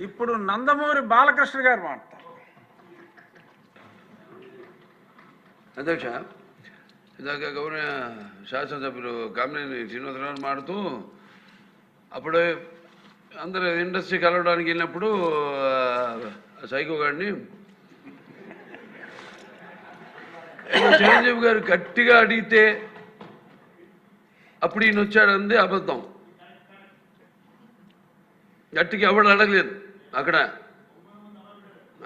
ఇప్పుడు నందమూరి బాలకృష్ణ గారు మాట్లాడతారు. అధ్యక్ష, ఇందాక గౌరవ శాసనసభ్యులు కామినేని శ్రీనివాసరావు మాడుతూ అప్పుడు అందరూ ఇండస్ట్రీ కలవడానికి వెళ్ళినప్పుడు సైకో గారిని చిరంజీవి గారు గట్టిగా అడిగితే అప్పుడు ఈయన వచ్చాడంది అబద్ధం. గట్టిగా ఎవడు అడగలేదు అక్కడ.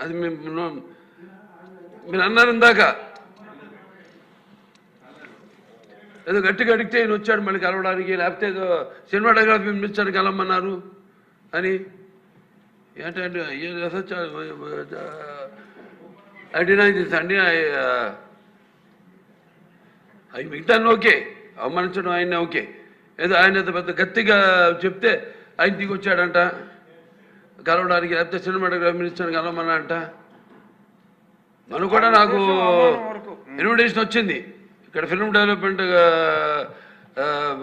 అది మీరు అన్నారు ఇందాక, ఏదో గట్టిగా అడిగితే ఈయన వచ్చాడు మళ్ళీ కలవడానికి, లేకపోతే ఏదో సినిమాటోగ్రఫీ మినిస్టర్ని కలవమన్నారు అని. ఏంటంటే అడినా అండి అవి మిగతా ఓకే, అవమానించడం ఆయన ఓకే. ఏదో ఆయన పెద్ద గట్టిగా చెప్తే ఆయన దిగి వచ్చాడంట కలవడానికి, లేకపోతే సినిమాటోగ్రఫీ మినిస్టర్ని కలవమన్నాడంట. మనం కూడా నాకు ఇన్విటేషన్ వచ్చింది ఇక్కడ ఫిల్మ్ డెవలప్మెంట్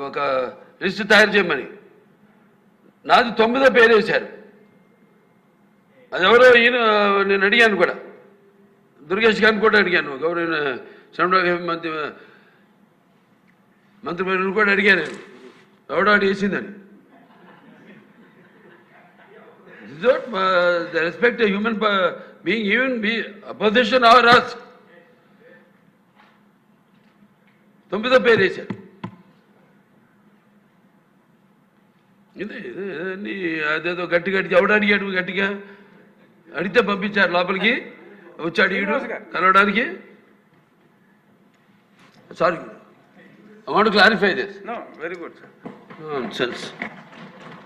ఒక లిస్ట్ తయారు చేయమని. నాది 9వ పేరు వేశారు. అది ఎవరో ఈయన నేను అడిగాను కూడా, దుర్గేష్ గారిని కూడా అడిగాను, గౌరవ సినిమాటోగ్రఫీ మంత్రి కూడా అడిగాను నేను, ఎవడో అడిగేసిందని. The respect a human being, even be opposition or us. 9వ పేరు వేశారు. అదేదో గట్టిగా ఎవడు అడిగాడు, గట్టిగా అడిగితే పంపించారు లోపలికి, వచ్చాడు ఈడు కలవడానికి. Sorry, I want to clarify this. No, very good, sir. Nonsense.